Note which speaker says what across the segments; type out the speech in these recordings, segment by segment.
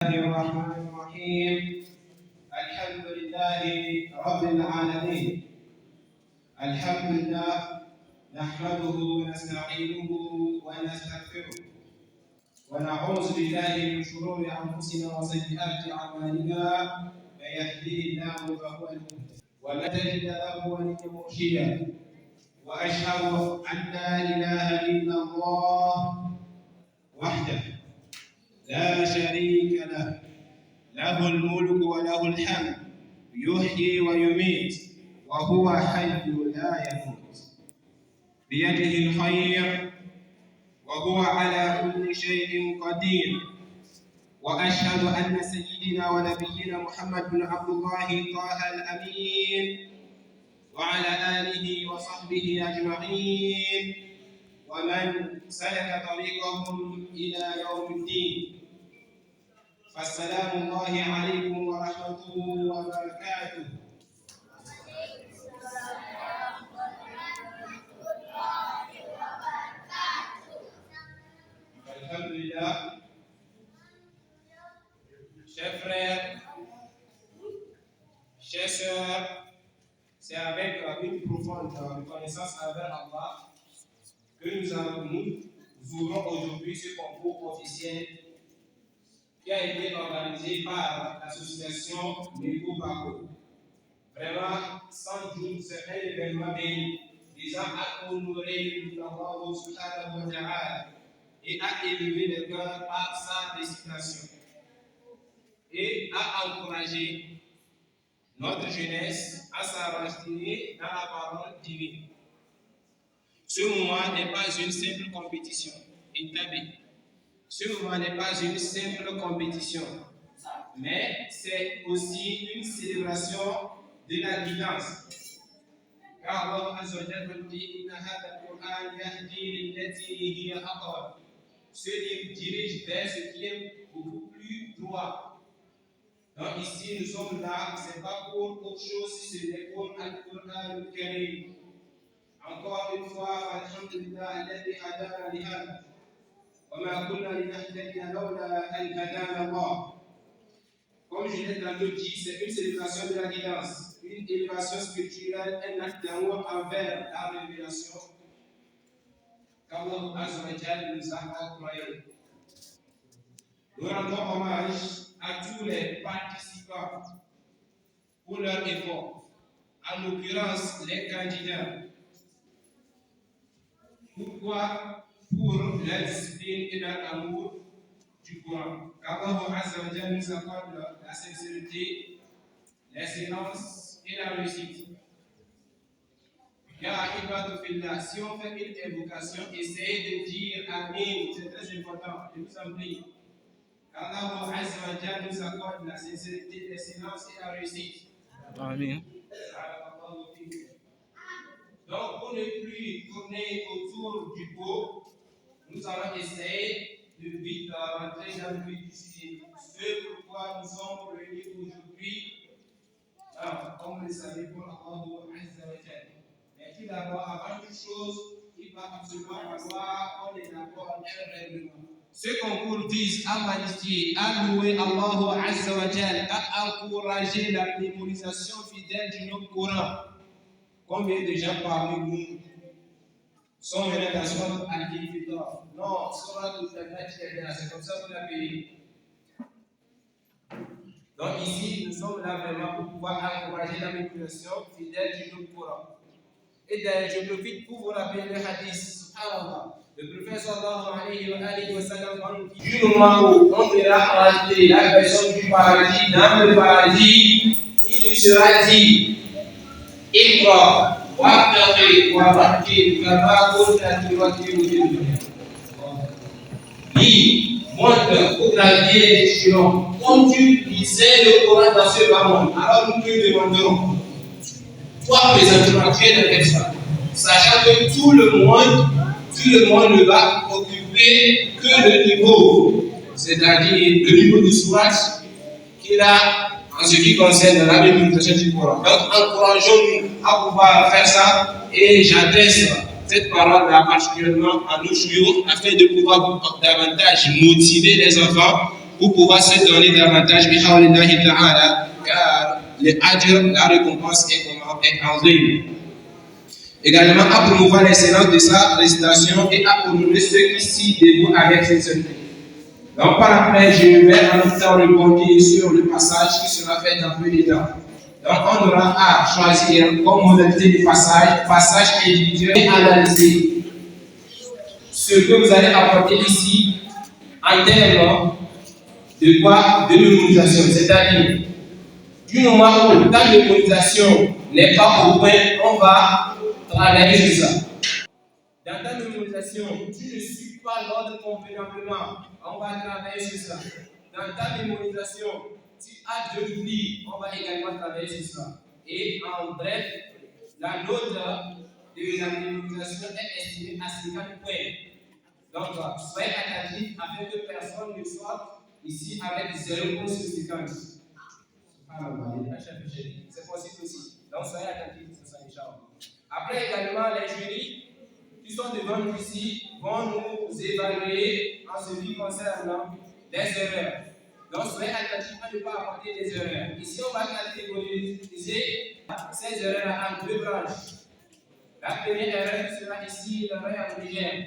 Speaker 1: الله الرحمن الرحيم. الحمد لله رب العالمين. الحمد لله نحمده ونستعينه ونستغفره ونعوذ بالله من شرور انفسنا وسيئات اعمالنا. من يهديه الله فهو المهتد ومن يضلل له وليا مرشدا. واشهد ان لا اله الا الله وحده لا شريك له، له الملك وله الحمد، يحيي ويميت وهو حي لا يموت، بيده الخير وهو على كل شيء قدير. واشهد ان سيدنا ونبينا محمد بن عبد الله طه الامين وعلى اله وصحبه اجمعين ومن سلك طريقهم الى يوم الدين. فالسلام الله عليكم ورحمته وبركاته. Alhamdulillah, chers frères, chers sœurs, c'est avec une profonde reconnaissance envers Allah que nous ouvrons aujourd'hui ce concours officiel qui a été organisé par l'association Mégo Bako. Vraiment, 112, c'est un événement béni visant à honorer Allah subhanahu wa ta'ala et à élever les cœurs par sa récitation et à encourager notre jeunesse à s'enraciner dans la parole divine. Ce moment n'est pas une simple compétition, Ce moment n'est pas une simple compétition, mais c'est aussi une célébration de la guidance. Car Allah Azza wa Jalla dit Inna hadha al-Qur'an yahdi lillati hiya aqwam. Ce livre dirige vers ce qui est beaucoup plus droit. Donc ici nous sommes là, ce n'est pas pour autre chose si ce n'est pour Al-Qur'an al-Karim. Encore une fois, alhamdulillah alladhi hadana li hadha. وما كنا لنهتدي لولا أن هدانا الله. Comme je l'ai tantôt dit, c'est une célébration de la guidance, une élévation spirituelle, un acte d'amour envers la révélation qu'Allah Azza wa Jalla nous a octroyée. Nous rendons hommage à tous les participants pour leur effort, en l'occurrence les candidats. Pourquoi? Pour la discipline et leur amour du Coran. Allah Azza wa Jalla nous accorde la sincérité, l'excellence et la réussite. Car si on fait une invocation, essayez de dire Amin, c'est très important, je vous en prie. Allah Azza wa Jalla nous accorde la sincérité, l'excellence et la réussite. Amin. Donc, pour ne plus tourner autour du pot, nous allons essayer de vite rentrer dans le vif du sujet. Ce pourquoi nous sommes réunis aujourd'hui, comme vous le savez, pour Allah Azza wa Jalla. Mais tout d'abord, avant toute chose, il va absolument falloir qu'on est d'accord avec un règlement. Ce concours vise à magnifier, à louer Allah Azza wa Jalla, à encourager la mémorisation fidèle du Coran. Combien de gens parmi nous sont venus dans Surat Al-Fitor? Non, Surat Al-Fitor, c'est comme ça que vous l'appelez. Donc ici, nous sommes là vraiment pour pouvoir encourager la mémorisation fidèle du Coran. Et d'ailleurs, je profite pour vous rappeler le hadith, subhanallah. Le prophète sallallahu alayhi wa sallam, du moment où on ira rentrer la personne du paradis dans le paradis, il lui sera dit Iqra wa'taqi wa rattil kama kunta turattilu fid dunya. Lis, monte pour gravir les échelons, comme tu lisais le Coran dans ce bas monde. Alors nous te demanderons, toi présentement tu es dans l'expert, sachant que tout le monde ne va occuper que le niveau, c'est-à-dire le niveau de sourate qu'il a en ce qui concerne la mémorisation du Coran. Donc, encourageons-nous à pouvoir faire ça et j'adresse cette parole-là particulièrement à nos jours afin de pouvoir davantage motiver les enfants pour pouvoir se donner davantage, car le ajr, la récompense est en ligne. Également, à promouvoir l'excellence de sa récitation et à honorer ceux qui s'y dévouent avec sincérité. Donc, par après, je vais en même temps rebondir sur le passage qui sera fait dans peu de temps. Donc, on aura à choisir comme modalité de passage individuel et analyser ce que vous allez apporter ici en termes de quoi? De mémorisation. C'est-à-dire, du moment où ta mémorisation n'est pas au point, on va travailler sur ça. Dans ta mémorisation, tu ne suis pas l'ordre convenablement, on va travailler sur ça. Dans ta mémorisation, tu as de l'oubli, on va également travailler sur ça. Et en bref, la note de la mémorisation est estimée à 50 points. Donc, soyez attentifs afin que personne ne soit ici avec 0 points sur 50. C'est possible aussi. Donc, soyez attentifs sur ça, Inch'Allah. Après, également, les jurys qui sont devant nous ici vont nous évaluer en ce qui concerne les erreurs. Donc, soyez attentifs à ne pas apporter des erreurs. Ici, on va catégoriser ces erreurs en 2 branches. La première erreur sera ici l'erreur légère.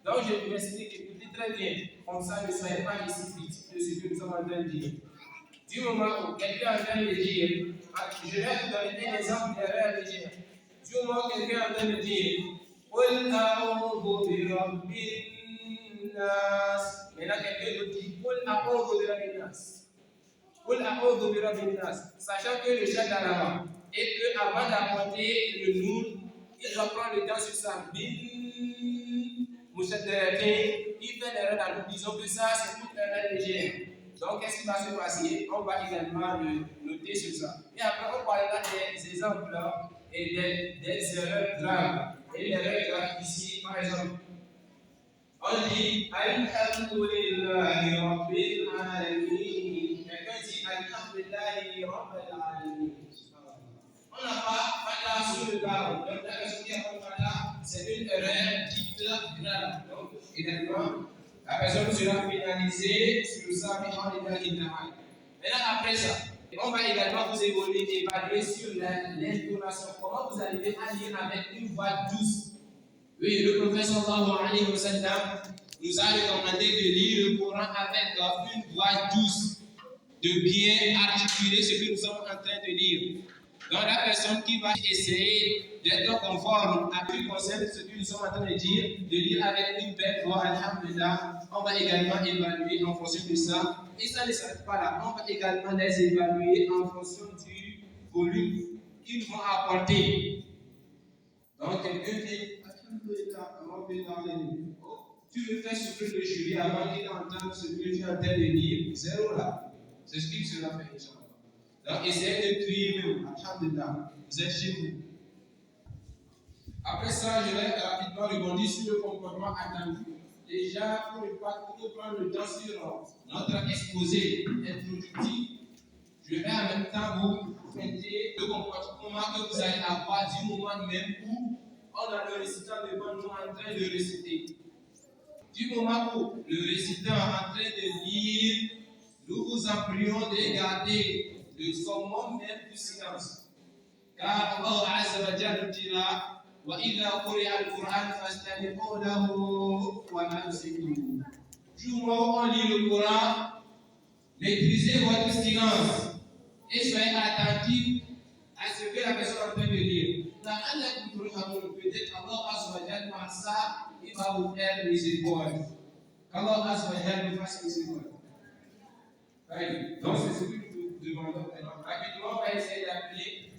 Speaker 1: Donc, je vous explique, écoutez très bien. Comme ça, ne soyez pas ici victime de ce que nous sommes en train de dire. Du moment où quelqu'un est en train de dire, je vais vous donner un exemple d'erreur légère. Du moment où quelqu'un est en train de dire, قل أعوذ برب الناس. Maintenant, quelqu'un d'autre dit, قل أعوذ برب الناس. قل أعوذ برب الناس. Sachant que le chat est là-bas et qu'avant d'apporter le noun, il doit prendre le temps sur ça. Il fait l'erreur dans nous disons que ça, c'est toute erreur légère. Donc, qu'est-ce qui va se passer? On va également le noter sur ça. Et après, on parlera des exemples et des erreurs graves. Et l'erreur grave ici, par exemple, on dit Alhamdulillahi Rabbil Alamin. Quelqu'un dit Alhamdulillahi Rabbil Alamin. On n'a pas Fata sur le garde. Donc, la personne qui a pas Fata, c'est une erreur dite grave. Donc, également, la personne sera pénalisée sur ça, mais on est dans l'intérêt. Maintenant, après ça, on va également vous évaluer sur l'intonation. Comment vous arrivez à lire avec une voix douce. Oui, le professeur sallallahu alayhi wa sallam nous a recommandé de lire le Coran avec une voix douce, de bien articuler ce que nous sommes en train de lire. Donc, la personne qui va essayer d'être conforme à ce qui concerne ce que nous sommes en train de dire, de lire avec une belle voix, alhamdulillah, on va également évaluer en fonction de ça. Et ça ne s'arrête pas là, on va également les évaluer en fonction du volume qu'ils vont apporter. Donc, quelqu'un dit, tu veux faire souffrir le jury avant qu'il entende ce que tu es en train de lire, 0 là. C'est ce qu'il sera fait, Inch'Allah. Donc, essayez de prier même, alhamdulillah, vous êtes chez vous. Après ça, je vais rapidement rebondir sur le comportement attendu. Déjà, pour ne pas trop prendre le temps sur notre exposé introductif, je vais en même temps vous présenter le comportement que vous allez avoir du moment même où on a le récitant devant nous en train de réciter. Du moment où le récitant est en train de lire, nous vous en prions de garder le summum même du silence. Car Allah Azza wa Jalla dira وَإِذَا قُرِئَ الْقُرْآنُ فَاسْتَمِعُوا لَهُ وَأَنصِتُوا. Du moment où on lit le Coran, maîtrisez votre silence et soyez attentifs à ce que la personne est en train de lire. Peut-être Allah Azza wa Jalla par ça, il va vous faire miséricorde. Qu'Allah Azza wa Jalla nous fasse miséricorde. Donc c'est ce que nous demandons. Rapidement, on va essayer d'appeler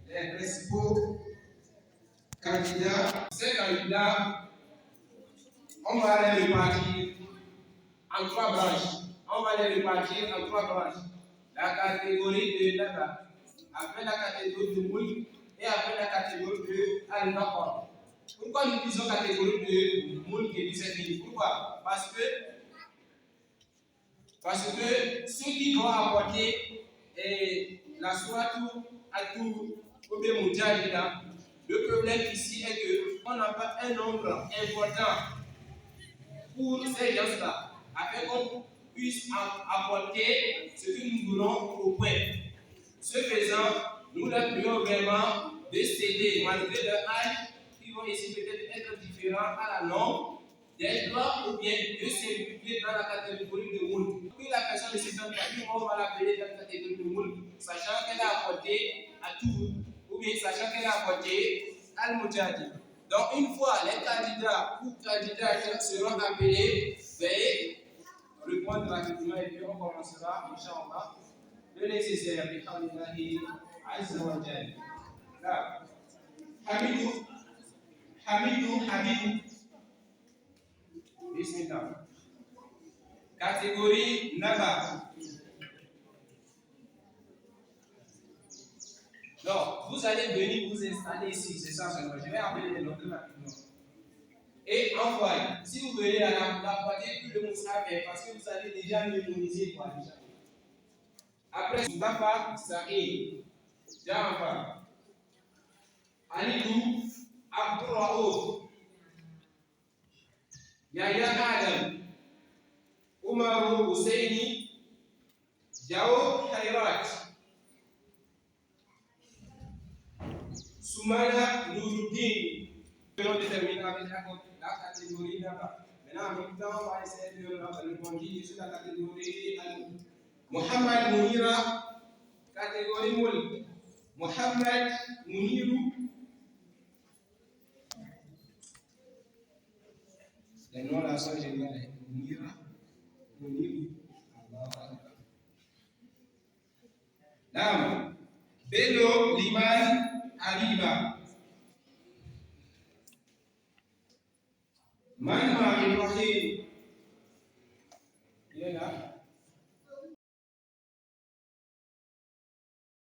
Speaker 1: les principaux candidats. Ces candidats, on va les répartir en 3 branches. On va les répartir en 3 branches. La catégorie de Nada, après la catégorie de Moul et après la catégorie de Al-Naqor. Pourquoi nous disons catégorie de Moul et de Zéphine? Pourquoi? Parce que ceux qui vont apporter la sourate à tout ou bien Moudjahida, le problème ici est qu'on n'a pas un nombre important pour ces gens-là, avec puisse apporter ce que nous voulons au point. Ce faisant, nous leur prions vraiment de s'aider, malgré leur âge, qui vont ici peut-être être différents à la norme, d'être ou bien de s'impliquer dans la catégorie de moule. Puis la personne ne se sent pas, on va l'appeler dans la catégorie de moule, sachant qu'elle a apporté à tout, ou bien sachant qu'elle a apporté à l'Mujahid. Donc, une fois les candidats ou candidates seront appelés, veuillez répondre rapidement et puis on commencera, Inch'Allah, le nécessaire. Azza wa Jalla. Là, Hamidou. Bismillah. Catégorie Naba. Donc, vous allez venir vous installer ici, c'est ça seulement. Je vais appeler les noms rapidement. Et envoyez. Si vous venez à la partie plus de Moussa, parce que vous allez déjà mémoriser quoi déjà. Après, Mustafa Saïd, Jafar, Alidou, Abdurraouf, Yahya Adam, Umaru Husseini, Jao Khairat, Soumana Nouruddin. Nous allons déterminer avec la catégorie là-bas. Maintenant, en même temps, on va essayer de répondre sur la catégorie Mohamed Mounira, catégorie Moul. Mohamed Mounirou. Les noms là sont généraux. Mounira, Mounirou. Dame. Bello Liman Aliba.